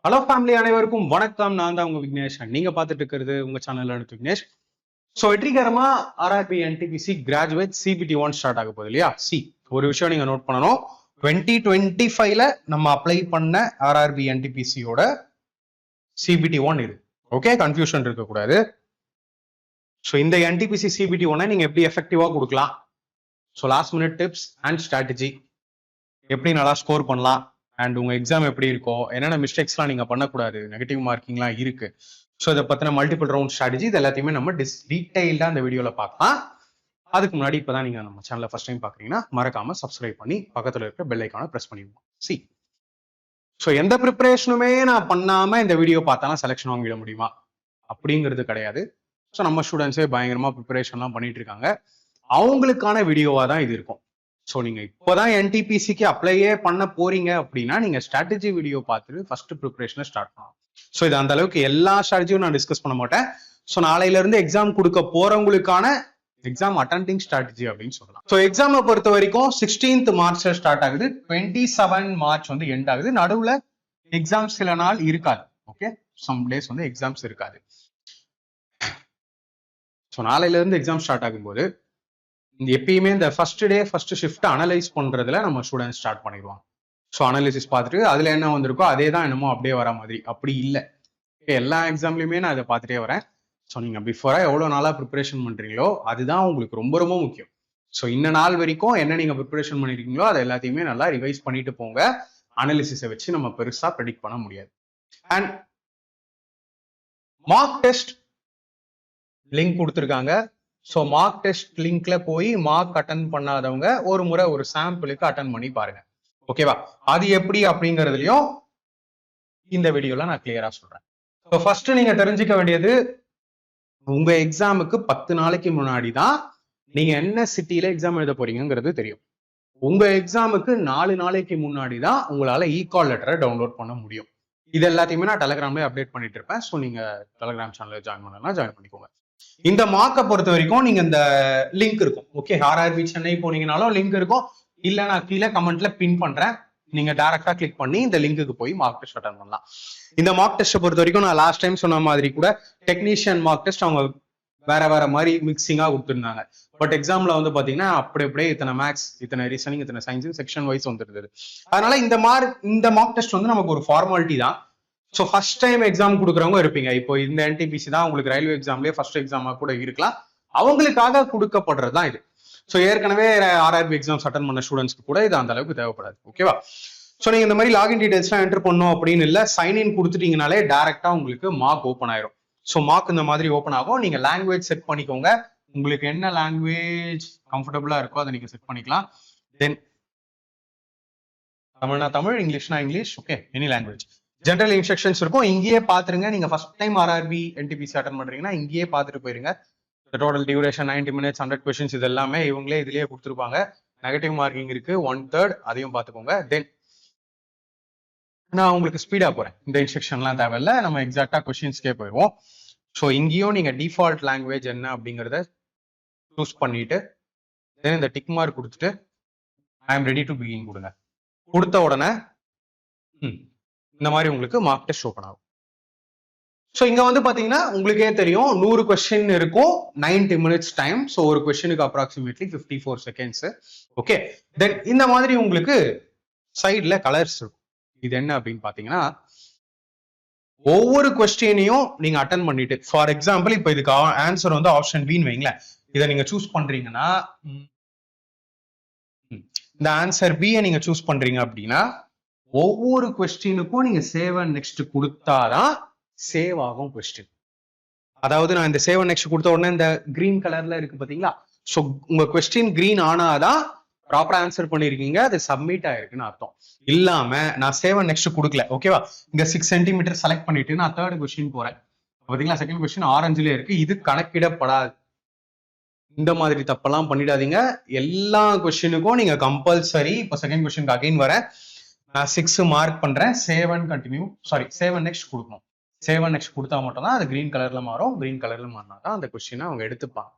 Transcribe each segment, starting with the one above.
Hello family, அனைவருக்கும் வணக்கம். நான் தான் உங்க விக்னேஷ். நீங்க பார்த்துட்டு இருக்கிறது உங்க சேனல்ல விக்னேஷ். ஸோ வெற்றிகரமா RRB NTPC graduate CBT 1 start ஆக போகுது இல்லையா? ஒரு விஷயம் நீங்க நோட் பண்ணணும். 2025ல நம்ம அப்ளை பண்ண ஆர்ஆர்பி என்டிபிசியோட சிபிடி 1 இது. ஓகே, கன்ஃபியூஷன் இருக்கக்கூடாது. ஸோ இந்த என்டிபிசி சிபிடி 1 நீங்க எப்படி எஃபெக்டிவா கொடுக்கலாம்? So last minute tips and strategy, எப்படி நல்லா ஸ்கோர் பண்ணலாம், அண்ட் உங்க எக்ஸாம் எப்படி இருக்கும், என்னென்ன மிஸ்டேக்ஸ்லாம் நீங்க பண்ணக்கூடாது, நெகட்டிவ் மார்க்கிங்லாம் இருக்கு. ஸோ இதை பத்தின மல்டிபிள் ரவுண்ட் ஸ்ட்ராட்டஜி, இது எல்லாத்தையுமே நம்ம டீடைல்டா இந்த வீடியோல பார்க்கலாம். அதுக்கு முன்னாடி இப்பதான் நீங்க நம்ம சேனலை ஃபர்ஸ்ட் டைம் பாக்குறீங்கன்னா மறக்காம சப்ஸ்கிரைப் பண்ணி பக்கத்துல இருக்க பெல் ஐக்கானை பிரஸ் பண்ணிடுவோம். ஸோ எந்த ப்ரிப்பரேஷனுமே நான் பண்ணாம இந்த வீடியோ பார்த்தாலும் செலெக்ஷன் வாங்கிட முடியுமா அப்படிங்கிறது கிடையாது. ஸோ நம்ம ஸ்டூடெண்ட்ஸே பயங்கரமா ப்ரிப்பரேஷன்லாம் பண்ணிட்டு இருக்காங்க. அவங்களுக்கான வீடியோவா தான் இது இருக்கும். ஸோ நீங்க இப்போதான் என்டிபிசிக்கு அப்ளையே பண்ண போறீங்க அப்படின்னா நீங்க ஸ்ட்ராட்டஜி வீடியோ பார்த்துட்டு ஃபர்ஸ்ட் ப்ரிப்பரேஷனை ஸ்டார்ட் பண்ணலாம். ஸோ இது அந்த அளவுக்கு எல்லா ஸ்ட்ராட்டஜியும் நான் டிஸ்கஸ் பண்ண மாட்டேன். ஸோ நாளையில இருந்து எக்ஸாம் கொடுக்க போறவங்களுக்கான எக்ஸாம் அட்டெண்டிங் ஸ்ட்ராட்டஜி அப்படின்னு சொல்லலாம். ஸோ எக்ஸாமை பொறுத்த வரைக்கும் 16th மார்ச்ல ஸ்டார்ட் ஆகுது, 27 மார்ச் வந்து எண்ட் ஆகுது. நடுவுல எக்ஸாம்ஸ் சில நாள் இருக்காது. ஓகே, சம் டேஸ் வந்து எக்ஸாம்ஸ் இருக்காது. ஸோ நாளையில இருந்து எக்ஸாம் ஸ்டார்ட் ஆகும்போது எப்பயுமே இந்த first day first shift analyse பண்றதுல நம்ம ஸ்டூடெண்ட்ஸ் ஸ்டார்ட் பண்ணிடுவாங்க. ஸோ அனாலிசிஸ் பார்த்துட்டு அதுல என்ன வந்திருக்கோ அதே தான் என்னமோ அப்படியே வர மாதிரி அப்படி இல்லை. எல்லா எக்ஸாம்லயுமே நான் அதை பார்த்துட்டே வரேன். ஸோ நீங்க பிஃபோரா எவ்வளவு நாளா ப்ரிப்பரேஷன் பண்றீங்களோ அதுதான் உங்களுக்கு ரொம்ப ரொம்ப முக்கியம். ஸோ இந்த நாள் வரைக்கும் என்ன நீங்க ப்ரிப்பரேஷன் பண்ணிருக்கீங்களோ அதை எல்லாத்தையுமே நல்லா ரிவைஸ் பண்ணிட்டு போங்க. அனாலிசிஸை வச்சு நம்ம பெருசா ப்ரெடிக்ட் பண்ண முடியாது. அண்ட் மார்க் டெஸ்ட் லிங்க் கொடுத்துருக்காங்க. ஸோ மார்க் டெஸ்ட் லிங்க்ல போய் மார்க் அட்டன் பண்ணாதவங்க ஒரு முறை ஒரு சாம்பிளுக்கு அட்டன் பண்ணி பாருங்க. ஓகேவா? அது எப்படி அப்படிங்கிறதுலயும் இந்த வீடியோல நான் கிளியரா சொல்றேன். ஸோ ஃபர்ஸ்ட் நீங்க தெரிஞ்சுக்க வேண்டியது, உங்க எக்ஸாமுக்கு 10 நாளைக்கு முன்னாடி தான் நீங்க என்ன சிட்டியில எக்ஸாம் எழுத போறீங்கிறது தெரியும். உங்க எக்ஸாமுக்கு 4 நாளைக்கு முன்னாடி தான் உங்களால இ-கால் லெட்டரை டவுன்லோட் பண்ண முடியும். இது எல்லாத்தையுமே நான் டெலிகிராம்ல அப்டேட் பண்ணிட்டு இருப்பேன். ஸோ நீங்க டெலிகிராம் சேனல்ல ஜாயின் பண்ணலாம், ஜாயின் பண்ணிக்கோங்க. இந்த மார்க்கை பொறுத்த வரைக்கும் நீங்க இந்த லிங்க் இருக்கும். ஓகே, ஆர்ஆர்பி சென்னை போனீங்கனாலும் லிங்க் இருக்கும். இல்ல நான் கீழே கமெண்ட்ல பின் பண்றேன், நீங்க டைரக்டா கிளிக் பண்ணி இந்த லிங்க்குக்கு போய் மார்க் டெஸ்ட் அட்டன் பண்ணலாம். இந்த மார்க் டெஸ்ட் பொறுத்த வரைக்கும் நான் லாஸ்ட் டைம் சொன்ன மாதிரி கூட டெக்னீஷியன் மார்க் டெஸ்ட் அவங்க வேற வேற மாதிரி மிக்சிங்கா கொடுத்துருந்தாங்க. பட் எக்ஸாம்ல வந்து பாத்தீங்கன்னா அப்படியே இத்தனை மேக்ஸ், இத்தனை ரீசனிங், இத்தனை சயின்ஸ் செக்ஷன் வைஸ் வந்துருது. அதனால இந்த மார்க் டெஸ்ட் வந்து நமக்கு ஒரு ஃபார்மாலிட்டி தான். ஸோ ஃபர்ஸ்ட் டைம் எக்ஸாம் கொடுக்குறவங்க இருப்பீங்க. இப்போ இந்த என்டிபிசி தான் உங்களுக்கு ரயில்வே எக்ஸாம்லேயே ஃபர்ஸ்ட் எக்ஸாமா கூட இருக்கலாம். அவங்களுக்காக கொடுக்கப்படுறது தான் இது. ஸோ ஏற்கனவே ஆர்ஆர்பி எக்ஸாம்ஸ் அட்டன் பண்ண ஸ்டூடெண்ட்ஸ்க்கு கூட இது அந்த அளவுக்கு தேவைப்படாது. ஓகேவா? ஸோ நீங்க இந்த மாதிரி லாகின் டீடைல்ஸ்லாம் என்டர் பண்ணணும் அப்படின்னு இல்லை, சைன்இன் கொடுத்துட்டீங்கனாலே டேரக்டா உங்களுக்கு மார்க் ஓப்பன் ஆயிரும். ஸோ மார்க் இந்த மாதிரி ஓப்பன் ஆகும். நீங்க லாங்குவேஜ் செட் பண்ணிக்கோங்க. உங்களுக்கு என்ன லாங்குவேஜ் கம்ஃபர்டபுளா இருக்கோ அதை நீங்க செட் பண்ணிக்கலாம். தென் தமிழ்னா தமிழ், இங்கிலீஷ்னா English. Okay, any language. General instructions இருக்கும், இங்கேயே பாத்துருங்க. நீங்க first time RRB NTPC attend பண்றீங்கன்னா இங்கேயே பார்த்துட்டு போயிருங்க. டோட்டல் டியூரேஷன் 90 minutes, 100 questions, இது எல்லாமே இவங்களே இதுலயே கொடுத்துருப்பாங்க. நெகட்டிவ் மார்க்கிங் இருக்கு 1/3, அதையும் பார்த்துக்கோங்க. தென் நான் உங்களுக்கு ஸ்பீடா போறேன், இந்த இன்ஸ்ட்ரக்ஷன்லாம் தேவையில்ல, நம்ம எக்ஸாக்டா கொஸ்டின்ஸ்க்கே போயிடுவோம். ஸோ இங்கேயும் நீங்க டிஃபால்ட் லாங்குவேஜ் என்ன அப்படிங்கிறத சூஸ் பண்ணிட்டு தென் இந்த டிக் மார்க் கொடுத்துட்டு I am ready to begin கொடுங்க. கொடுத்த உடனே இந்த மாதிரி உங்களுக்கு மார்க் டெஸ்ட் ஓப்பன் ஆகும். ஸோ இங்க வந்து பாத்தீங்கன்னா உங்களுக்கே தெரியும் 100 கொஸ்டின் இருக்கும், 90 minutes டைம். ஸோ ஒரு கொஸ்டினுக்கு அப்ராக்சிமேட்லி 54 seconds. ஓகே, தென் இந்த மாதிரி உங்களுக்கு சைட்ல கலர்ஸ் இருக்கும். இது என்ன அப்படின்னு பாத்தீங்கன்னா, ஒவ்வொரு கொஸ்டினையும் நீங்க அட்டன் பண்ணிட்டு, ஃபார் எக்ஸாம்பிள் இப்போ இதுக்கு ஆன்சர் வந்து ஆப்ஷன் பின்னு வைங்களேன். இதை நீங்க சூஸ் பண்றீங்கன்னா, இந்த ஆன்சர் பியை நீங்க சூஸ் பண்றீங்க அப்படின்னா ஒவ்வொரு கொஸ்டினுக்கும் நீங்க சேவ் அண்ட் நெக்ஸ்ட் கொடுத்தாதான் சேவ் ஆகும் கொஸ்டின். அதாவது நான் இந்த சேவ் அண்ட் நெக்ஸ்ட் கொடுத்த உடனே இந்த கிரீன் கலர்ல இருக்கு பாத்தீங்களா? ஸோ உங்க கொஸ்டின் கிரீன் ஆனாதான் ப்ராப்பரா ஆன்சர் பண்ணிருக்கீங்க, அது சப்மிட் ஆயிருக்குன்னு அர்த்தம். இல்லாம நான் சேவ் அண்ட் நெக்ஸ்ட் கொடுக்கல, ஓகேவா? இங்க 6 cm செலக்ட் பண்ணிட்டு நான் 3rd கொஸ்டின் போறேன். பாத்தீங்களா, செகண்ட் கொஸ்டின் ஆரஞ்சுல இருக்கு, இது கணக்கிடப்படாது. இந்த மாதிரி தப்பெல்லாம் பண்ணிடாதீங்க. எல்லா கொஸ்டினுக்கும் நீங்க கம்பல்சரி, இப்போ செகண்ட் கொஸ்டினுக்கு அகைன் வரேன், நான் 6 மார்க் பண்றேன், சேவ் அண்ட் நெக்ஸ்ட் கொடுக்கணும். சேவ் அண்ட் நெக்ஸ்ட் கொடுத்தா மட்டும் தான் அது கிரீன் கலர்ல மாறும். கிரீன் கலர்ல மாறினாதான் அந்த கொஸ்டினை அவங்க எடுத்துப்பாங்க,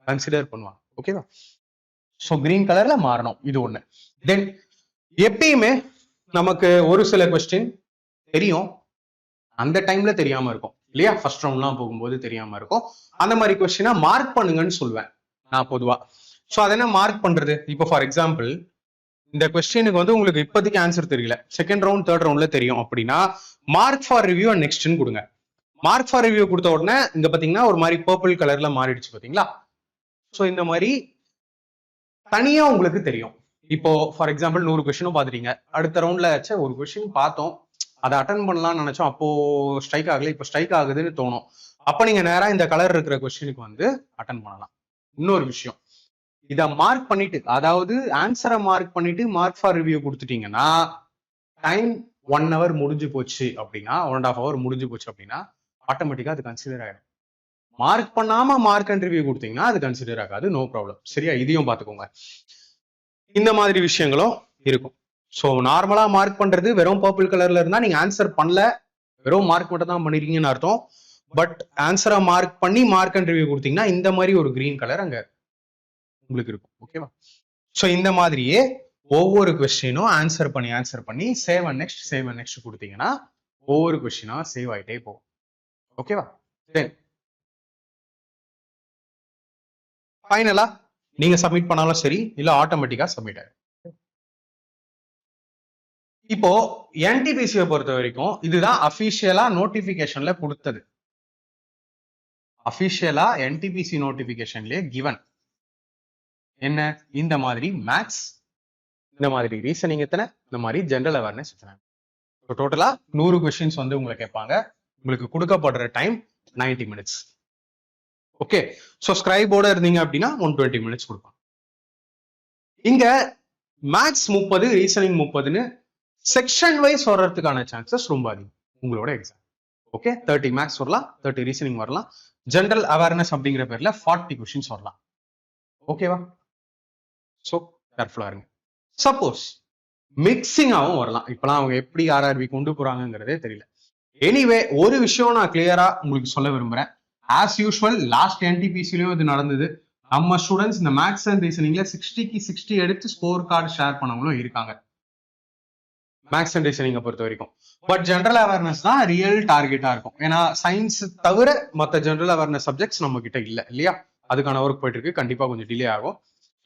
கன்சிடர் பண்ணுவாங்க. ஓகேவா? ஸோ கிரீன் கலர்ல மாறணும், இது ஒண்ணு. தென் எப்பயுமே நமக்கு ஒரு சில கொஸ்டின் தெரியும், அந்த டைம்ல தெரியாம இருக்கும் இல்லையா, ஃபர்ஸ்ட் ரவுண்ட்லாம் போகும்போது தெரியாம இருக்கும். அந்த மாதிரி கொஸ்டினா மார்க் பண்ணுங்கன்னு சொல்லுவேன் நான் பொதுவா. ஸோ அதை என்ன மார்க் பண்றது, இப்போ ஃபார் எக்ஸாம்பிள் இந்த கொஸ்டினுக்கு வந்து உங்களுக்கு இப்போதைக்கு ஆன்சர் தெரியல, செகண்ட் ரவுண்ட் தேர்ட் ரவுண்ட்ல தெரியும் அப்படின்னா மார்க் ஃபார் ரிவ்யூ அண்ட் நெக்ஸ்ட்னு கொடுங்க. மார்க் ஃபார் ரிவ்யூ கொடுத்த உடனே இங்க பாத்தீங்கன்னா ஒரு மாதிரி பர்பிள் கலர்ல மாறிடுச்சு பாத்தீங்களா. ஸோ இந்த மாதிரி தனியா உங்களுக்கு தெரியும். இப்போ ஃபார் எக்ஸாம்பிள் 100 கொஸ்டினும் பாத்துட்டீங்க, அடுத்த ரவுண்ட்ல ஒரு கொஸ்டின் பார்த்தோம் அதை அட்டன் பண்ணலாம்னு நினைச்சோம், அப்போ ஸ்ட்ரைக் ஆகல, இப்போ ஸ்ட்ரைக் ஆகுதுன்னு தோணும். அப்ப நீங்க நேரா இந்த கலர் இருக்கிற கொஸ்டினுக்கு வந்து அட்டன் பண்ணலாம். இன்னொரு விஷயம், இதை மார்க் பண்ணிட்டு, அதாவது ஆன்சரை மார்க் பண்ணிட்டு மார்க் ஃபார் ரிவ்யூ கொடுத்துட்டீங்கன்னா டைம் 1 hour முடிஞ்சு போச்சு அப்படின்னா, 1.5 hour முடிஞ்சு போச்சு அப்படின்னா ஆட்டோமேட்டிக்கா அது கன்சிடர் ஆயிடும். மார்க் பண்ணாம மார்க் அண்ட் ரிவ்யூ கொடுத்தீங்கன்னா அது கன்சிடர் ஆகாது, நோ ப்ராப்ளம். சரியா, இதையும் பாத்துக்கோங்க. இந்த மாதிரி விஷயங்களும் இருக்கும். ஸோ நார்மலா மார்க் பண்றது வெறும் பர்பிள் கலர்ல இருந்தா நீங்க ஆன்சர் பண்ணல, வெறும் மார்க் மட்டும் தான் பண்ணிருக்கீங்கன்னு அர்த்தம். பட் ஆன்சரை மார்க் பண்ணி மார்க் அண்ட் ரிவ்யூ கொடுத்தீங்கன்னா இந்த மாதிரி ஒரு கிரீன் கலர் அங்க உங்களுக்கு இருக்கும். ஓகேவா, ஸோ இந்த மாதிரியே ஒவ்வொரு கொஸ்டினும் ஆன்சர் பண்ணி சேவ் அண்ட் நெக்ஸ்ட் கொடுத்தீங்கன்னா ஒவ்வொரு கொஸ்டினா சேவ் ஆயிட்டே போகும். ஓகேவா, தென் ஃபைனலா நீங்க சப்மிட் பண்ணாலும் சரி, இல்ல ஆட்டோமேட்டிக்கா சப்மிட் ஆயிடும். இப்போ என்டிபிசியை பொறுத்த வரைக்கும் இதுதான் அபிஷியலா நோட்டிபிகேஷன்ல கொடுத்தது. அபிஷியலா என்டிபிசி நோட்டிபிகேஷன்லயே கிவன் என்ன, இந்த மாதிரி மேத்ஸ், இந்த மாதிரி ரீசனிங் எத்தனை, இந்த மாதிரி ஜெனரல் அவேர்னஸ் எத்தனை. டோட்டலா 100 கொஸ்டின்ஸ் வந்து உங்களை கேட்பாங்க. உங்களுக்கு கொடுக்கப்படுற டைம் 90 minutes. ஓகே, ஸோ ஸ்கிரைபோட இருந்தீங்க அப்படின்னா 120 minutes கொடுப்பாங்க. இங்க மேத்ஸ் 30, ரீசனிங் 30ன்னு செக்ஷன் வைஸ் வர்றதுக்கான சான்சஸ் ரொம்ப அதிகம் உங்களோட எக்ஸாம். ஓகே, 30 மேத்ஸ் வரலாம், 30 ரீசனிங் வரலாம், ஜெனரல் அவேர்னஸ் அப்படிங்கிற பேர்ல 40 கொஸ்டின்ஸ் வரலாம். ஓகேவா, ஸோ கேர்ஃபுல்லா இருங்க. சப்போஸ் மிக்சிங்காகவும் வரலாம், இப்பெல்லாம் அவங்க எப்படி ஆர்ஆர்பி கொண்டு போறாங்கிறதே தெரியல. எனிவே ஒரு விஷயம் நான் கிளியரா உங்களுக்கு சொல்ல விரும்புறேன். ஆஸ் யூஸ்வல் லாஸ்ட் என்டிபிசிலையும் இது நடந்தது. நம்ம ஸ்டூடெண்ட்ஸ் இந்த மேத்ஸ் அண்ட் ரீசனிங்ல 60க்கு 60 எடுத்து ஸ்கோர் கார்டு ஷேர் பண்ணவங்களும் இருக்காங்க மேத்ஸ் அண்ட் ரீசனிங்கை பொறுத்த வரைக்கும். பட் ஜெனரல் அவேர்னஸ் தான் ரியல் டார்கெட்டா இருக்கும். ஏன்னா சயின்ஸ் தவிர மற்ற ஜெனரல் அவேர்னஸ் சப்ஜெக்ட்ஸ் நம்ம கிட்ட இல்லை இல்லையா, அதுக்கான ஒர்க் போயிட்டு இருக்கு, கண்டிப்பா கொஞ்சம் டிலே ஆகும்.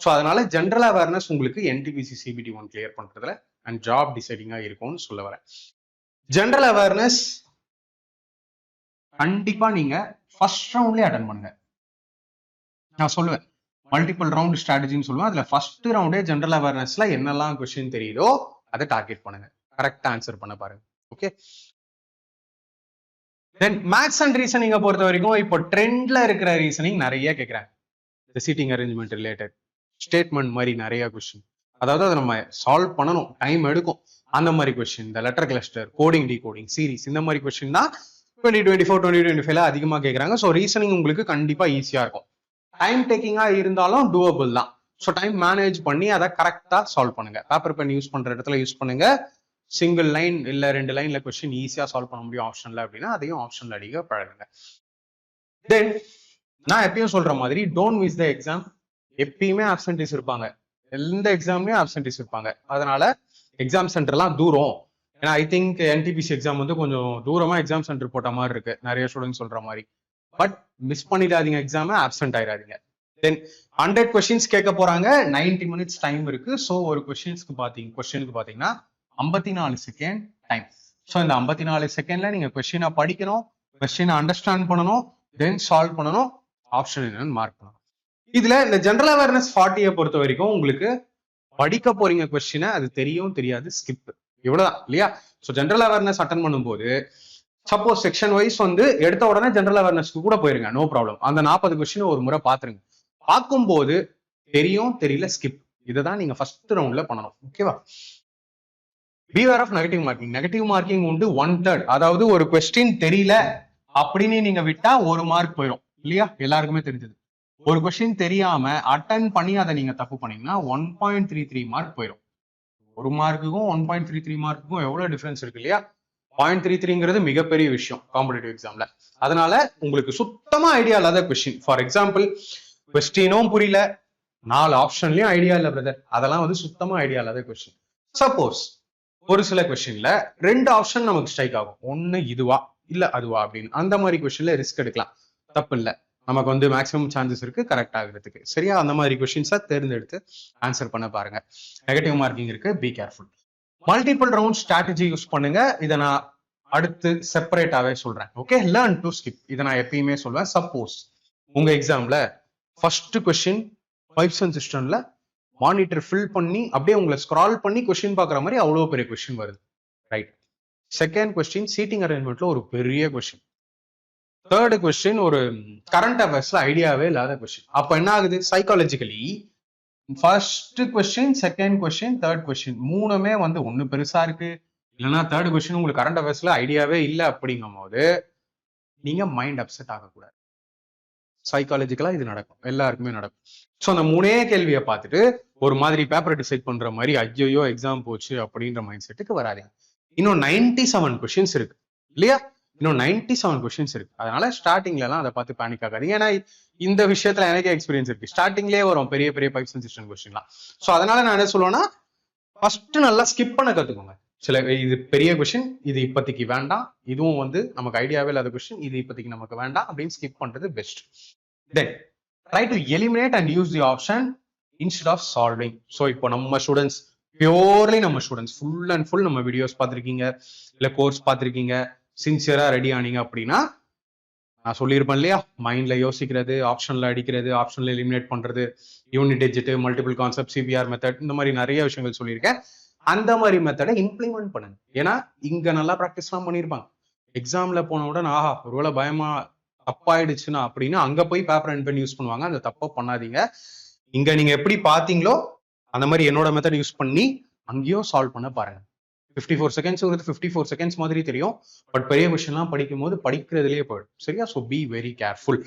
ஸோ அதனால ஜென்ரல் அவேர்னஸ் உங்களுக்கு என்டிபிசி CBT 1 கிளியர் பண்றதுல அண்ட் ஜாப் டிசைடிங்கா இருக்கும்னு சொல்ல வரேன். ஜென்ரல் அவேர்னஸ் கண்டிப்பா நீங்க ஃபர்ஸ்ட் ரவுண்ட்லயே அட்டன் பண்ணுங்க. நான் சொல்லுவேன் மல்டிபிள் ரவுண்ட் ஸ்ட்ராட்டஜின்னு சொல்லுவேன். அதுல ஃபர்ஸ்ட் ரவுண்டே ஜென்ரல் அவேர்னஸ்ல என்னெல்லாம் கொஸ்டின் தெரியுதோ அதை டார்கெட் பண்ணுங்க, கரெக்டா ஆன்சர் பண்ண பாருங்க. ஓகே, தென் மேத்ஸ் அண்ட் ரீசனிங்கை பொறுத்த வரைக்கும் இப்போ ட்ரெண்ட்ல இருக்கிற ரீசனிங் நிறைய கேட்கறாங்க. இந்த சீட்டிங் அரேஞ்ச்மெண்ட் ரிலேட்டட் ஸ்டேட்மெண்ட் மாதிரி நிறைய கொஸ்டின், அதாவது அதை நம்ம சால்வ் பண்ணணும், டைம் எடுக்கும். அந்த மாதிரி கொஸ்டின், இந்த letter cluster, coding decoding series, இந்த மாதிரி கொஸ்டின் தான் 2024 2025 அதிகமா கேட்கறாங்க. ஸோ ரீசனிங் உங்களுக்கு கண்டிப்பா ஈஸியா இருக்கும். டைம் டேக்கிங்கா இருந்தாலும் டூவபிள் தான். ஸோ டைம் மேனேஜ் பண்ணி அதை கரெக்டா சால்வ் பண்ணுங்க. பேப்பர் பென் யூஸ் பண்ற இடத்துல யூஸ் பண்ணுங்க. சிங்கிள் லைன் இல்ல 2 லைன்ல கொஸ்டின் ஈஸியா சால்வ் பண்ண முடியும் ஆப்ஷன்ல அப்படின்னா அதையும் ஆப்ஷன்ல அடிக்க பழகுங்க. தென் நான் எப்பயும் சொல்ற மாதிரி டோன்ட் மிஸ் த எக்ஸாம். எப்பயுமே ஆப்சன்டீஸ் இருப்பாங்க, எந்த எக்ஸாம்லயும் ஆப்சன்டீஸ் இருப்பாங்க. அதனால எக்ஸாம் சென்டர்லாம் தூரம். ஏன்னா ஐ திங்க் என்டிபிசி எக்ஸாம் வந்து கொஞ்சம் தூரமா எக்ஸாம் சென்டர் போட்ட மாதிரி இருக்கு நிறைய ஸ்டூடெண்ட்ஸ் சொல்ற மாதிரி. பட் மிஸ் பண்ணிடாதீங்க எக்ஸாம், ஆப்சென்ட் ஆயிடாதீங்க. தென் 100 கொஸ்டின்ஸ் கேட்க போறாங்க, 90 minutes டைம் இருக்கு. ஸோ ஒரு கொஸ்டினுக்கு பாத்தீங்கன்னா 54 செகண்ட் டைம். ஸோ இந்த 54 செகண்ட்ல நீங்க கொஸ்டினை படிக்கணும், கொஸ்டினை அண்டர்ஸ்டாண்ட் பண்ணணும், தென் சால்வ் பண்ணணும், ஆப்ஷன் என்னன்னு மார்க் பண்ணணும். இதுல இந்த ஜெனரல் அவேர்னஸ் 40 பொறுத்த வரைக்கும் உங்களுக்கு படிக்க போறீங்க கொஸ்டினை, அது தெரியும் தெரியாது ஸ்கிப், இவ்வளவுதான் இல்லையா. ஸோ ஜெனரல் அவேர்னஸ் அட்டன் பண்ணும்போது சப்போஸ் செக்ஷன் வைஸ் வந்து எடுத்த உடனே ஜெனரல் அவேர்னஸ்க்கு கூட போயிருங்க, நோ ப்ராப்ளம். அந்த 40 கொஸ்டின் ஒரு முறை பாத்துருங்க. பார்க்கும்போது தெரியும் தெரியல ஸ்கிப், இதை தான் நீங்க ஃபர்ஸ்ட் ரவுண்ட்ல பண்ணணும். ஓகேவா, beware of negative marking. Negative marking உண்டு 1/3. அதாவது ஒரு கொஸ்டின் தெரியல அப்படின்னு நீங்க விட்டா 1 மார்க் போயிடும் இல்லையா, எல்லாருக்குமே தெரிஞ்சது. ஒரு கொஸ்டின் தெரியாம அட்டன் பண்ணி அதை நீங்க தப்பு பண்ணீங்கன்னா 1.33 மார்க் போயிடும். 1 மார்க்குக்கும் 1.33 மார்க்குக்கும் எவ்வளவு டிஃபரன்ஸ் இருக்கு இல்லையா. 0.33ங்கிறது மிகப்பெரிய விஷயம் காம்படிட்டிவ் எக்ஸாம்ல. அதனால உங்களுக்கு சுத்தமா ஐடியா இல்லாத கொஸ்டின், ஃபார் எக்ஸாம்பிள் கொஸ்டினும் புரியல, 4 ஆப்ஷன்லயும் ஐடியா இல்ல பிரதர், அதெல்லாம் வந்து சுத்தமா ஐடியா இல்லாத கொஸ்டின். சப்போஸ் ஒரு சில கொஸ்டின்ல 2 ஆப்ஷன் நமக்கு ஸ்ட்ரைக் ஆகும். ஒன்னு இதுவா, இல்ல அதுவா அப்படின்னு அந்த மாதிரி கொஸ்டின்ல ரிஸ்க் எடுக்கலாம், தப்பு இல்லை. நமக்கு வந்து மேக்ஸிமம் சான்சஸ் இருக்கு கரெக்ட் ஆகுறதுக்கு. சரியா? அந்த மாதிரி கொஸ்டின்ஸா தேர்ந்தெடுத்து ஆன்சர் பண்ண பாருங்க. நெகட்டிவ் மார்க்கிங் இருக்கு, be careful. Multiple round strategy use பண்ணுங்க. இதை நான் அடுத்து செப்பரேட்டாவே சொல்றேன். Okay, learn to skip. இதை நான் எப்பயுமே சொல்வேன். சப்போஸ் உங்க எக்ஸாம்ல ஃபர்ஸ்ட் கொஸ்டின் பைப்ஸ் சிஸ்டம்ல மானிட்டர் ஃபில் பண்ணி அப்படியே உங்களை ஸ்க்ரால் பண்ணி கொஸ்டின் பாக்குற மாதிரி அவ்வளவு பெரிய கொஸ்டின் வருது, ரைட்? செகண்ட் கொஸ்டின் சீட்டிங் அரேஞ்ச்மெண்ட்ல ஒரு பெரிய கொஸ்டின். தேர்டு கொஸ்டின் ஒரு கரண்ட் அஃபேர்ஸ்ல ஐடியாவே இல்லாத கொஸ்டின். அப்ப என்ன ஆகுது? Psychologically first question, second question, third question மூணுமே வந்து ஒண்ணு பெருசா இருக்கு, இல்லைன்னா தேர்ட் கொஸ்டின் உங்களுக்கு கரண்ட் அஃபேர்ஸ்ல ஐடியாவே இல்லை அப்படிங்கும் போது நீங்க மைண்ட் அப்செட் ஆகக்கூடாது. சைக்காலஜிக்கலா இது நடக்கும், எல்லாருக்குமே நடக்கும். ஸோ அந்த மூணே கேள்வியை பார்த்துட்டு ஒரு மாதிரி பேப்பரை டிசைட் பண்ற மாதிரி ஐயோ எக்ஸாம் போச்சு அப்படின்ற மைண்ட் செட்டுக்கு வராதீங்க. இன்னும் 97 கொஸ்டின்ஸ் இருக்கு இல்லையா? இன்னும் 97 கொஸ்டின்ஸ் இருக்கு. அதனால ஸ்டார்டிங்ல எல்லாம் அதை பார்த்து பேனிக் ஆகாதீங்க. ஏன்னா இந்த விஷயத்துல எனக்கே எக்ஸ்பீரியன்ஸ் இருக்கு. ஸ்டார்டிங்லேயே வரும் பெரிய பெரிய பைப்ஸ் அண்ட் சிஸ்டம் கொஸ்டின்லாம். ஸோ அதனால நான் என்ன சொல்லுவேன்னா, ஃபர்ஸ்ட் நல்லா ஸ்கிப் பண்ண கத்துக்கோங்க. சில இது பெரிய கொஸ்டின், இது இப்போதைக்கு வேண்டாம், இதுவும் வந்து நமக்கு ஐடியாவே இல்லாத கொஸ்டின், இது இப்போதைக்கு நமக்கு வேண்டாம் அப்படின்னு ஸ்கிப் பண்றது best. Then try to eliminate and use the option instead of solving. So இப்போ நம்ம ஸ்டூடெண்ட்ஸ், பியோர்லி நம்ம ஸ்டூடெண்ட்ஸ் ஃபுல் அண்ட் ஃபுல் நம்ம வீடியோஸ் பார்த்துருக்கீங்க, இல்லை கோர்ஸ் பார்த்துருக்கீங்க, சின்சியரா ரெடி ஆனீங்க அப்படின்னா நான் சொல்லியிருப்பேன் இல்லையா, மைண்ட்ல யோசிக்கிறது, ஆப்ஷன்ல அடிக்கிறது, ஆப்ஷன்ல எலிமினேட் பண்றது, unit digit, multiple concept, CBR method, இந்த மாதிரி நிறைய விஷயங்கள் சொல்லியிருக்கேன். அந்த மாதிரி மெத்தடை இம்ப்ளிமெண்ட் பண்ணுங்க. ஏன்னா இங்க நல்லா ப்ராக்டிஸ்லாம் பண்ணியிருப்பாங்க. எக்ஸாம்ல போன உடனே ஆஹா ஒருவேளை பயமா தப்பாயிடுச்சுன்னா அப்படின்னு அங்க போய் பேப்பர் அண்ட் பென் யூஸ் பண்ணுவாங்க. அந்த தப்பை பண்ணாதீங்க. இங்க நீங்க எப்படி பாத்தீங்களோ அந்த மாதிரி என்னோட மெத்தட் யூஸ் பண்ணி அங்கேயும் சால்வ் பண்ண பாருங்க. 54 செகண்ட்ஸ் 54 செகண்ட்ஸ் மாதிரி தெரியும், பட் பெரிய கொஸ்டின்லாம் படிக்கும் போது படிக்கிறதுலேயே போயிடும். சரியா? So be very careful.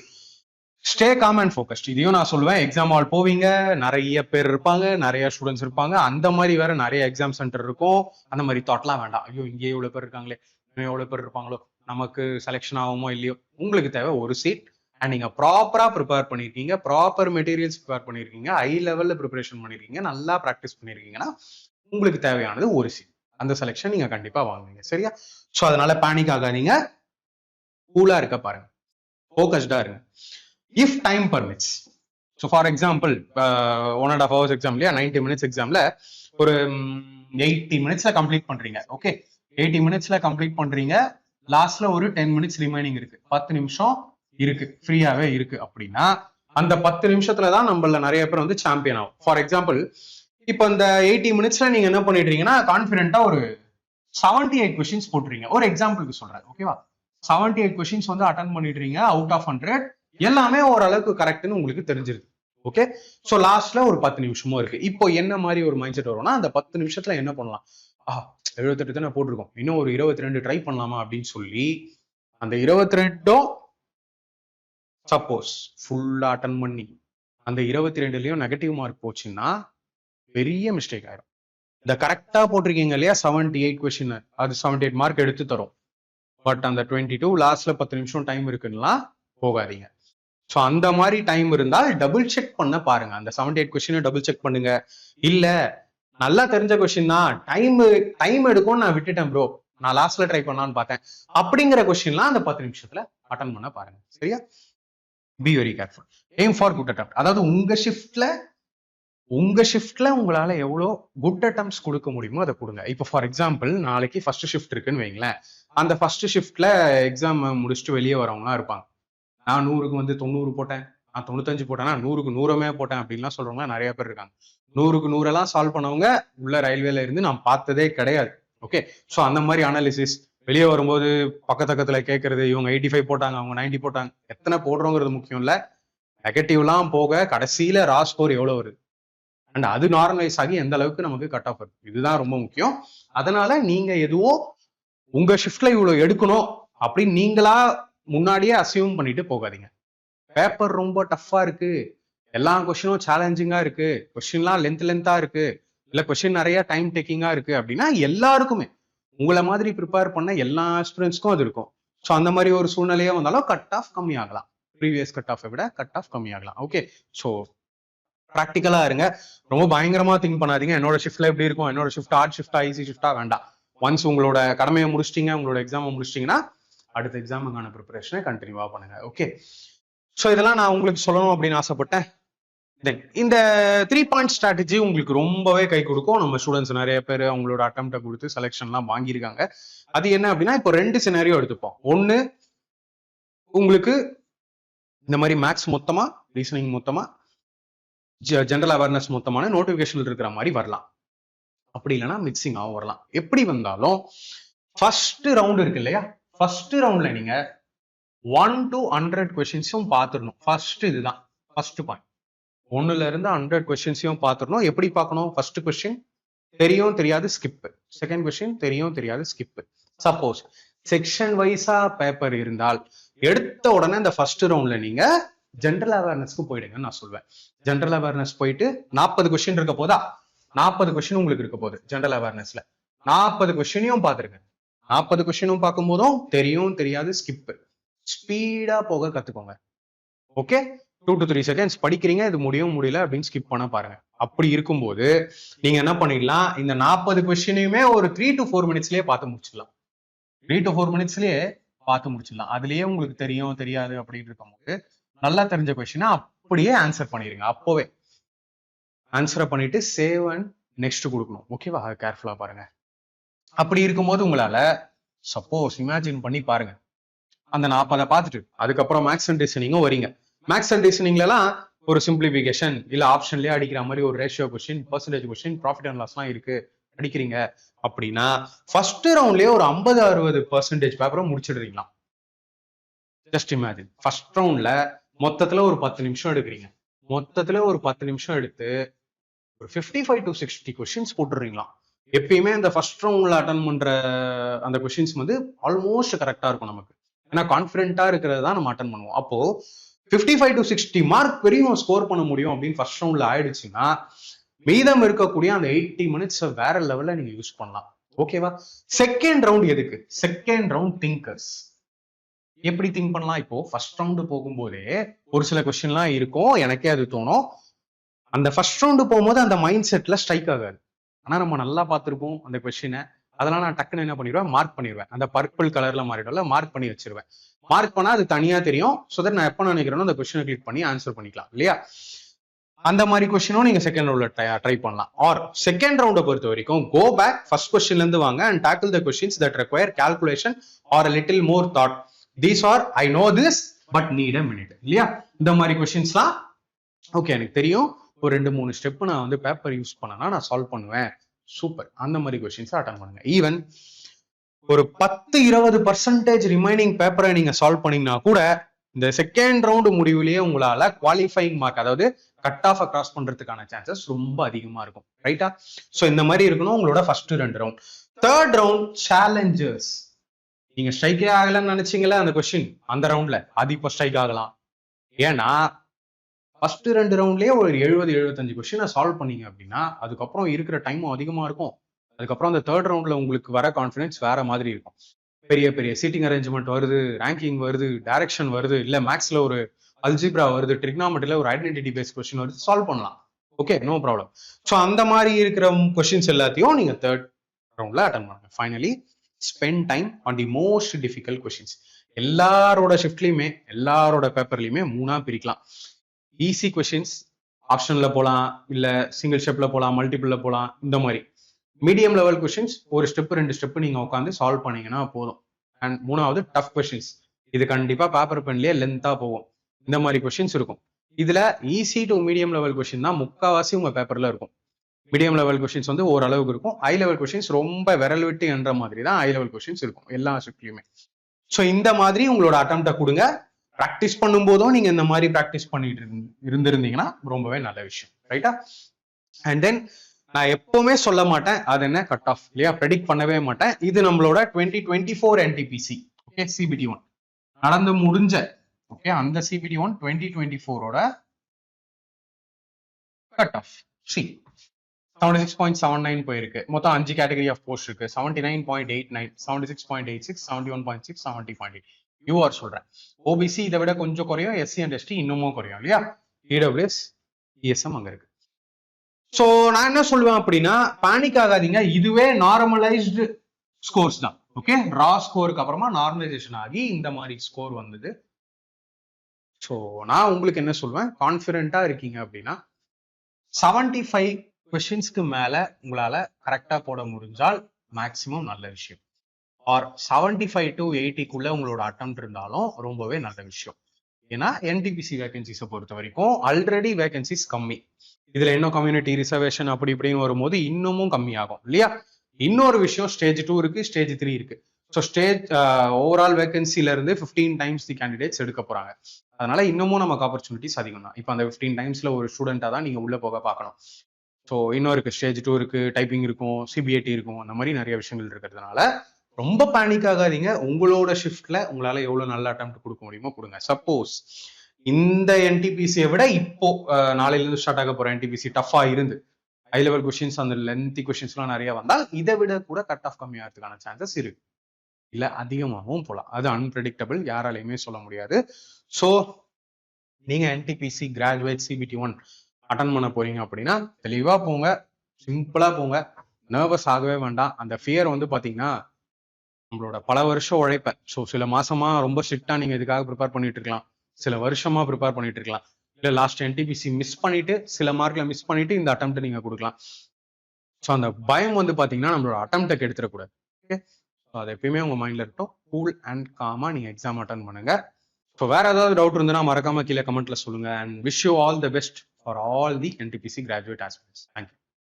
Stay com and focused. இதையும் நான் சொல்லுவேன். எக்ஸாம் ஹால் போவீங்க, நிறைய பேர் இருப்பாங்க, நிறைய ஸ்டூடெண்ட்ஸ் இருப்பாங்க, அந்த மாதிரி வேற நிறைய எக்ஸாம் சென்டர் இருக்கும். அந்த மாதிரி தாட்லாம் வேண்டாம். ஐயோ இங்கே எவ்வளவு பேர் இருக்காங்களே, இன்னும் எவ்வளவு பேர் இருப்பாங்களோ, நமக்கு செலெக்ஷன் ஆகுமோ இல்லையோ. உங்களுக்கு தேவை ஒரு சீட் அண்ட் நீங்க ப்ராப்பரா ப்ரிப்பேர் பண்ணிருக்கீங்க, ப்ராப்பர் மெட்டீரியல்ஸ் ப்ரிப்பேர் பண்ணிருக்கீங்க, ஹை லெவல்ல ப்ரிப்பரேஷன் பண்ணிருக்கீங்க, நல்லா ப்ராக்டிஸ் பண்ணிருக்கீங்கன்னா உங்களுக்கு தேவையானது ஒரு சீட். அந்த செலெக்ஷன் நீங்க கண்டிப்பா வாங்குவீங்க. சரியா? ஸோ அதனால பேனிக் ஆகாதீங்க, கூலா இருக்க பாருங்க, ஃபோக்கஸ்டா இருங்க. If time permits. So for example 1.5 hours exam இல்லையா, 90 minutes எக்ஸாம்ல ஒரு 80 minutesல கம்ப்ளீட் பண்றீங்க. ஓகே, 80 minutesல கம்ப்ளீட் பண்றீங்க. லாஸ்ட்ல ஒரு 10 minutes ரிமைனிங் இருக்கு, 10 நிமிஷம் இருக்கு, ஃப்ரீயாவே இருக்கு அப்படின்னா அந்த 10 நிமிஷத்துல தான் நம்மள நிறைய பேர் வந்து சாம்பியன் ஆகும். ஃபார் எக்ஸாம்பிள் இப்போ இந்த 80 minutesல நீங்க என்ன பண்ணிடுறீங்கன்னா கான்பிடென்ட்டா ஒரு 78 கொஸ்டின்ஸ் போட்டுறீங்க. ஒரு எக்ஸாம்பிளுக்கு சொல்றேன், ஓகேவா? 78 கொஸ்டின்ஸ் வந்து அட்டன் பண்ணிடுறீங்க அவுட் ஆஃப் 100. எல்லாமே ஓரளவுக்கு கரெக்ட்னு உங்களுக்கு தெரிஞ்சிருக்கு. ஓகே, ஸோ லாஸ்ட்ல ஒரு 10 நிமிஷமும் இருக்கு. இப்போ என்ன மாதிரி ஒரு மைண்ட் செட் வரும்னா, அந்த 10 நிமிஷத்துல என்ன பண்ணலாம், 78 தானே போட்டிருக்கோம், இன்னும் ஒரு 22 ட்ரை பண்ணலாமா அப்படின்னு சொல்லி அந்த 22 சப்போஸ் ஃபுல்லா அட்டன் பண்ணி அந்த 22லயும் நெகட்டிவ் மார்க் போச்சுன்னா பெரிய மிஸ்டேக் ஆயிரும். இந்த கரெக்டா போட்டிருக்கீங்க இல்லையா 78 கொஸ்டின், அது 78 மார்க் எடுத்து தரும். பட் அந்த 22 லாஸ்ட்ல 10 நிமிஷம் டைம் இருக்குன்னா போகாதீங்க. ஸோ அந்த மாதிரி டைம் இருந்தால் டபுள் செக் பண்ண பாருங்க. அந்த 78 கொஸ்டினை டபுள் செக் பண்ணுங்க. இல்ல நல்லா தெரிஞ்ச கொஸ்டின் தான், டைம் எடுக்கும், நான் விட்டுட்டேன் ப்ரோ, நான் லாஸ்ட்ல ட்ரை பண்ணலான்னு பார்த்தேன் அப்படிங்கிற கொஸ்டின்லாம் அந்த 10 நிமிஷத்துல அட்டன் பண்ண பாருங்க. சரியா? Be very careful. Aim for good attempt. அதாவது உங்க ஷிஃப்ட்ல உங்களால எவ்வளோ குட் அட்டெம்ப்ட்ஸ் கொடுக்க முடியுமோ அதை கொடுங்க. இப்போ ஃபார் எக்ஸாம்பிள் நாளைக்கு ஃபர்ஸ்ட் ஷிஃப்ட் இருக்குன்னு வைங்களேன். அந்த ஃபர்ஸ்ட் ஷிஃப்ட்ல எக்ஸாம் முடிச்சுட்டு வெளியே வரவங்களாம் இருப்பாங்க. நான் 100க்கு வந்து 90 போட்டேன், நான் 95 போட்டேன்னா 100க்கு 100மே போட்டேன் அப்படின்லாம் சொல்றவங்க நிறைய பேர் இருக்காங்க. 100க்கு 100 எல்லாம் சால்வ் பண்ணவங்க உள்ள ரயில்வேல இருந்து நான் பார்த்ததே கிடையாது. ஓகே, ஸோ அந்த மாதிரி அனாலிசிஸ் வெளியே வரும்போது பக்கத்துல கேட்கறது, இவங்க 85 போட்டாங்க, அவங்க 90 போட்டாங்க, எத்தனை போடுறோங்கிறது முக்கியம் இல்ல, நெகட்டிவ்லாம் போக கடைசியில ரா ஸ்கோர் எவ்வளவு வருது அண்ட் அது நார்மலைஸ் ஆகி எந்த அளவுக்கு நமக்கு கட் ஆஃப் வருது, இதுதான் ரொம்ப முக்கியம். அதனால நீங்க எதுவும் உங்க ஷிஃப்ட்ல இவ்வளவு எடுக்கணும் அப்படின்னு நீங்களா முன்னாடியே அசியூம் பண்ணிட்டு போகாதீங்க. பேப்பர் ரொம்ப டஃப்பா இருக்கு, எல்லா கொஸ்டினும் சேலஞ்சிங்கா இருக்கு, கொஸ்டின்லாம் லென்த்தா இருக்கு, இல்ல கொஸ்டின் நிறைய டைம் டேக்கிங்கா இருக்கு அப்படின்னா எல்லாருக்குமே உங்களை மாதிரி ப்ரிப்பேர் பண்ண எல்லா ஸ்டூடெண்ட்ஸ்க்கும் அது இருக்கும். ஸோ அந்த மாதிரி ஒரு சூழ்நிலையே வந்தாலும் கட் ஆஃப் கம்மியாகலாம், ப்ரீவியஸ் கட் ஆஃபை விட கட் ஆஃப் கம்மியாகலாம். ஓகே, ஸோ ப்ராக்டிக்கலா இருங்க, ரொம்ப பயங்கரமா திங்க் பண்ணாதீங்க. என்னோட ஷிஃப்ட்ல எப்படி இருக்கும், என்னோட ஷிஃப்ட் ஹார்ட் ஷிஃப்டா ஈஸி ஷிஃப்டா வேண்டாம். ஒன்ஸ் உங்களோட கடமையை முடிச்சிட்டீங்க, உங்களோட எக்ஸாமை முடிச்சிட்டீங்கன்னா அடுத்த எக்ஸாமுக்கான ப்ரிப்பரேஷனை கண்டினியூவா பண்ணுங்க. ஓகே, ஸோ இதெல்லாம் நான் உங்களுக்கு சொல்லணும் அப்படின்னு ஆசைப்பட்டேன். தென் இந்த 3 பாயிண்ட் ஸ்ட்ராட்டஜி உங்களுக்கு ரொம்பவே கை கொடுக்கும். நம்ம ஸ்டூடெண்ட்ஸ் நிறைய பேர் அவங்களோட அட்டெம்ப்டை கொடுத்து செலெக்ஷன்லாம் வாங்கியிருக்காங்க. அது என்ன அப்படின்னா, இப்போ 2 சினாரியோ எடுத்துப்போம். ஒன்று, உங்களுக்கு இந்த மாதிரி மேக்ஸ் மொத்தமா, ரீசனிங் மொத்தமா, ஜென்ரல் அவேர்னஸ் மொத்தமான நோட்டிபிகேஷன் இருக்கிற மாதிரி வரலாம். அப்படி இல்லைன்னா மிக்சிங்காகவும் வரலாம். எப்படி வந்தாலும் ஃபர்ஸ்ட் ரவுண்ட் இருக்கு இல்லையா, ஃபர்ஸ்ட் ரவுண்ட்ல நீங்க 1 to 100 கொஸ்டின்ஸும் பார்த்துடணும். ஃபர்ஸ்ட் இதுதான் ஃபர்ஸ்ட் பாயிண்ட். 1ல இருந்து 100 கொஸ்டின்ஸையும் பார்த்துடணும். எப்படி பார்க்கணும்? ஃபர்ஸ்ட் கொஸ்டின் தெரியும் தெரியாது ஸ்கிப், செகண்ட் கொஸ்டின் தெரியும் தெரியாது ஸ்கிப். சப்போஸ் செக்ஷன் வைஸா பேப்பர் இருந்தால் எடுத்த உடனே இந்த ஃபர்ஸ்ட் ரவுண்ட்ல நீங்க ஜென்ரல் அவேர்னஸ்க்கு போயிடுங்கன்னு நான் சொல்வேன். ஜென்ரல் அவேர்னஸ் போயிட்டு 40 கொஸ்டின் இருக்க போதா, 40 கொஸ்டின் உங்களுக்கு இருக்க போகுது ஜென்ரல் அவேர்னஸ்ல. 40 கொஸ்டினையும் பார்த்துருங்க. 40 கொஸ்டினும் பார்க்கும் போதும் தெரியும் தெரியாது ஸ்கிப், ஸ்பீடா போக கத்துக்கோங்க. ஓகே, 2 to 3 செகண்ட்ஸ் படிக்கிறீங்க, இது முடியல அப்படின்னு ஸ்கிப் பண்ண பாருங்க. அப்படி இருக்கும்போது நீங்க என்ன பண்ணிடலாம், இந்த 40 கொஸ்டினையுமே ஒரு 3 to 4 மினிட்ஸ்லயே பார்த்து முடிச்சிடலாம். 3 to 4 மினிட்ஸ்லயே பார்த்து முடிச்சிடலாம். அதுலயே உங்களுக்கு தெரியும் தெரியாது அப்படின்னு இருக்கும்போது நல்லா தெரிஞ்ச கொஸ்டினை அப்படியே ஆன்சர் பண்ணிடுங்க. அப்போவே ஆன்சரை பண்ணிட்டு சேவ் அண்ட் நெக்ஸ்ட் கொடுக்கணும். ஓகேவா, அது கேர்ஃபுல்லா பாருங்க. அப்படி இருக்கும்போது உங்களால சப்போஸ் இமேஜின் பண்ணி பாருங்க, அந்த 40 பார்த்துட்டு அதுக்கப்புறம் மேக்ஸ் அண்ட் ரீசனிங்கும் வரீங்க. மேக்ஸ் அண்ட் ரீசனிங்லாம் ஒரு சிம்பிளிபிகேஷன் இல்ல ஆப்ஷன்லயே அடிக்கிற மாதிரி ஒரு ratio question, percentage question, profit and லாஸ்லாம் இருக்கு அடிக்கிறீங்க அப்படின்னா ஃபர்ஸ்ட் ரவுண்ட்லயே ஒரு 50-60% பேப்பரை முடிச்சிடுறீங்களா. ஜஸ்ட் இமேஜின், ஃபர்ஸ்ட் ரவுண்ட்ல மொத்தத்துல ஒரு 10 நிமிஷம் எடுக்கிறீங்க. மொத்தத்துல ஒரு 10 நிமிஷம் எடுத்து ஒரு 55 to 60 கொஸ்டின்ஸ் போட்டுடுறீங்களா. எப்பயுமே அந்த ஃபர்ஸ்ட் ரவுண்ட்ல அட்டன் பண்ற அந்த கொஸ்டின்ஸ் வந்து ஆல்மோஸ்ட் கரெக்டா இருக்கும் நமக்கு. ஏன்னா கான்ஃபிடென்ட்டா இருக்கிறது தான் நம்ம அட்டன் பண்ணுவோம். அப்போ 55 to 60 மார்க் வரையும் ஸ்கோர் பண்ண முடியும் அப்படின்னு ஃபர்ஸ்ட் ரவுண்ட்ல ஆயிடுச்சுன்னா மீதம் இருக்கக்கூடிய அந்த 80 மினிட்ஸ் வேற லெவல்ல நீங்க யூஸ் பண்ணலாம். ஓகேவா. செகண்ட் ரவுண்ட் எதுக்கு? Second round thinkers. எப்படி திங்க் பண்ணலாம்? இப்போ ஃபர்ஸ்ட் ரவுண்டு போகும்போதே ஒரு சில கொஸ்டின்லாம் இருக்கும், எனக்கே அது தோணும். அந்த ஃபர்ஸ்ட் ரவுண்டு போகும்போது அந்த மைண்ட் செட்ல ஸ்ட்ரைக் ஆகாது. ஆனா நம்ம நல்லா பார்த்துருப்போம் அந்த கொஸ்டினை. அதெல்லாம் நான் டக்குன்னு என்ன பண்ணிடுவேன், மார்க் பண்ணிடுவேன். அந்த பர்பிள் கலர்ல மாறிடும்ல, மார்க் பண்ணி வச்சிருவேன். மார்க் பண்ணா அது தனியா தெரியும். ஸோ தட் நான் எப்போ நினைக்கிறேனோ அந்த கொஸ்டினை கிளிக் பண்ணி ஆன்சர் பண்ணிக்கலாம் இல்லையா. அந்த மாதிரி கொஸ்டினும் நீங்க செகண்ட் ரவுண்ட்ல ட்ரை பண்ணலாம். ஆர் செகண்ட் ரவுண்டை பொறுத்த வரைக்கும் கோ பேக், ஃபர்ஸ்ட் கொஸ்டின்ல இருந்து வாங்க and tackle the questions that require calculation or little more thought. These are I know this but need a minute இல்லையா. இந்த மாதிரி கொஸ்டின்ஸ்லாம் ஓகே எனக்கு தெரியும், ஒரு 2-3 ஸ்டெப் நான் வந்து பேப்பர் யூஸ் பண்ணனா நான் சால்வ் பண்ணுவேன், சூப்பர். அந்த மாதிரி கொஸ்டின்ஸ் அட்டன் பண்ணுங்க. ஈவன் ஒரு 10-20% ரிமைனிங் பேப்பரை நீங்க சால்வ் பண்ணீங்கன்னா கூட இந்த செகண்ட் ரவுண்டு முடிவுலயே உங்களால குவாலிஃபைங் மார்க், அதாவது கட் ஆஃப் கிராஸ் பண்றதுக்கான சான்சஸ் ரொம்ப அதிகமா இருக்கும். ரைட்டா. சோ இந்த மாதிரி இருக்கணும் உங்களோட first 2 round. Third round Challengers. நீங்க ஸ்ட்ரைக்கே ஆகலன்னு நினைச்சீங்களா அந்த கொஸ்டின் அந்த ரவுண்ட்ல, அது இப்போ ஸ்ட்ரைக் ஆகலாம். ஏன்னா ஃபர்ஸ்ட் 2 ரவுண்ட்லயே ஒரு 70-75 கொஸ்டினை சால்வ் பண்ணீங்க அப்படின்னா அதுக்கப்புறம் இருக்கிற டைமும் அதிகமா இருக்கும். அதுக்கப்புறம் அந்த தேர்ட் ரவுண்ட்ல உங்களுக்கு வர கான்ஃபிடன்ஸ் வேற மாதிரி இருக்கும். பெரிய பெரிய சீட்டிங் அரேஞ்ச்மெண்ட் வருது, ரேங்கிங் வருது, டைரக்ஷன் வருது, இல்ல மேக்ஸ்ல ஒரு அல்ஜிப்ரா வருது, ட்ரிக்னாமெட்ரியில ஒரு ஐடென்டிட்டி பேஸ்ட் கொஸ்டின் வருது, சால்வ் பண்ணலாம். Okay, no problem. ஸோ அந்த மாதிரி இருக்கிற கொஸ்டின்ஸ் எல்லாத்தையும் நீங்க தேர்ட் ரவுண்ட்ல அட்டன் பண்ணுங்க. Finally spend time on the most difficult questions. எல்லாரோட ஷிஃப்ட்லயுமே எல்லாரோட பேப்பர்லயுமே 3ஆ பிரிக்கலாம். ஈஸி கொஸ்டின்ஸ் ஆப்ஷன்ல போகலாம், இல்ல சிங்கிள் ஸ்டெப்ல போகலாம், மல்டிபிள்ல போகலாம். இந்த மாதிரி மீடியம் லெவல் கொஸ்டின்ஸ் ஒரு ஸ்டெப் 2 ஸ்டெப் நீங்க உட்காந்து சால்வ் பண்ணீங்கன்னா போதும். அண்ட் 3ஆவது டஃப் கொஸ்டின்ஸ். இது கண்டிப்பா பேப்பர் பென்லயே லென்த்தா போகும். இந்த மாதிரி கொஸ்டின்ஸ் இருக்கும். இதுல easy to medium level question தான் முக்காவாசி உங்க பேப்பர்ல இருக்கும். மீடியம் லெவல் கொஸ்டின்ஸ் வந்து ஓரளவுக்கு இருக்கும். ஹை லெவல் கொஸ்டின்ஸ் ரொம்ப விரல் விட்டு என்ற மாதிரி தான் ஹை லெவல் கொஸ்டின்ஸ் இருக்கும் எல்லா ஷிஃப்ட்லயுமே. ஸோ இந்த மாதிரி உங்களோட அட்டெம்ப்டை கொடுங்க. ப்ராக்டிஸ் பண்ணும்போதும் நீங்க இந்த மாதிரி ப்ராக்டிஸ் பண்ணிட்டு இருந்திருந்தீங்கன்னா ரொம்பவே நல்ல விஷயம். ரைட்டா. அண்ட் தென் நான் எப்பவுமே சொல்ல மாட்டேன் அது என்ன கட் ஆஃப் இல்லையா, ப்ரெடிக்ட் பண்ணவே மாட்டேன். இது நம்மளோட 2024 NTPC ஓகே CBT1 நடந்து முடிஞ்ச ஓகே அந்த CBT1 2024 கட் ஆஃப் 76.79 போயிருக்கு. மொத்தம் 5 கேட்டகரி ஆஃப் போஸ்ட் இருக்கு. 79.89, 76.86, 71.6, 70.8. யூஆர் சொல்றேன். OBC இதை விட கொஞ்சம் குறையும், SC and ST இன்னமும் குறையும் இல்லையா. EWS ESM அங்க இருக்கு. சோ நான் என்ன சொல்லுவேன் அப்படின்னா பேனிக் ஆகாதீங்க, இதுவே நார்மலைஸ்டு ஸ்கோர்ஸ் தான். ஓகே, ரா ஸ்கோருக்கு அப்புறமா நார்மலைசேஷன் ஆகி இந்த மாதிரி ஸ்கோர் வந்தது. ஸோ நான் உங்களுக்கு என்ன சொல்வேன், கான்ஃபிடென்ட்டா இருக்கீங்க அப்படின்னா 75 கொஸ்டின்ஸ்க்கு மேல உங்களால கரெக்டா போட முடிஞ்சால் மேக்சிமம் நல்ல விஷயம். ஆர் 75 to 80க்குள்ள உங்களோட அட்டெம்ப்ட் இருந்தாலும் ரொம்பவே நல்ல விஷயம். ஏன்னா என்டிபிசி வேகன்சிஸை பொறுத்த வரைக்கும் ஆல்ரெடி வேகன்சிஸ் கம்மி. இதுல இன்னும் கம்யூனிட்டி ரிசர்வேஷன் அப்படி இப்படின்னு வரும்போது இன்னமும் கம்மியாகும் இல்லையா. இன்னொரு விஷயம், ஸ்டேஜ் 2 இருக்கு, ஸ்டேஜ் 3 இருக்கு. ஸோ ஸ்டேஜ் ஓவரால் வேகன்சில இருந்து 15 டைம்ஸ் தி கேண்டிடேட்ஸ் எடுக்க போறாங்க. அதனால இன்னமும் நமக்கு ஆப்பர்ச்சுனிட்டிஸ் அதிகம் தான். இப்போ அந்த 15 டைம்ஸ்ல ஒரு ஸ்டூடெண்டா தான் நீங்க உள்ள போக பார்க்கணும். ஸோ இன்னும் இருக்கு, ஸ்டேஜ் 2 இருக்கு, டைப்பிங் இருக்கும், சிபிஐடி இருக்கும், அந்த மாதிரி நிறைய விஷயங்கள் இருக்கிறதுனால ரொம்ப பேனிக் ஆகாதீங்க. உங்களோட ஷிஃப்ட்ல உங்களால எவ்வளவு நல்ல அட்டெம்ப்ட் கொடுக்க முடியுமோ கொடுங்க. சப்போஸ் இந்த என்டிபிசியை விட இப்போ நாளையில இருந்து ஸ்டார்ட் ஆக போற என்டிபிசி டஃபா இருந்து ஹை லெவல் கொஸ்டின்ஸ், அந்த லென்த்தி கொஸ்டின்ஸ் எல்லாம் நிறைய வந்தால் இதை விட கூட கட் ஆஃப் கம்மியாகிறதுக்கான சான்சஸ் இருக்கு, இல்ல அதிகமாகவும் போகலாம். அது அன்பிரடிக்டபிள், யாராலையுமே சொல்ல முடியாது. ஸோ நீங்க என்டிபிசி கிராஜுவேட் சிபிடி 1 அட்டன் பண்ண போறீங்க அப்படின்னா தெளிவா போங்க, சிம்பிளா போங்க, நர்வஸ் ஆகவே வேண்டாம். அந்த ஃபியர் வந்து பாத்தீங்கன்னா நம்மளோட பல வருஷம் உழைப்ப. ஸோ சில மாசமா ரொம்ப ஸ்ட்ரிக்டா நீங்க இதுக்காக ப்ரிப்பேர் பண்ணிட்டு இருக்கலாம், சில வருஷமா ப்ரிப்பேர் பண்ணிட்டு இருக்கலாம், இல்ல லாஸ்ட் என்டிபிசி மிஸ் பண்ணிட்டு சில மார்க்ல மிஸ் பண்ணிட்டு இந்த அட்டெம்ப்ட் நீங்க கொடுக்கலாம். ஸோ அந்த பயம் வந்து பாத்தீங்கன்னா நம்மளோட அட்டெம்ப்டை கெடுத்துடக்கூடாது. ஓகே, ஸோ அது எப்பயுமே உங்க மைண்ட்ல இருக்கட்டும். கூல் அண்ட் காமா நீங்க எக்ஸாம் அட்டன் பண்ணுங்க. ஸோ வேற ஏதாவது டவுட் இருந்ததுன்னா மறக்காம கீழே கமெண்ட்ல சொல்லுங்க. And wish you all the best for all the NTPC graduate aspirants. Thank you.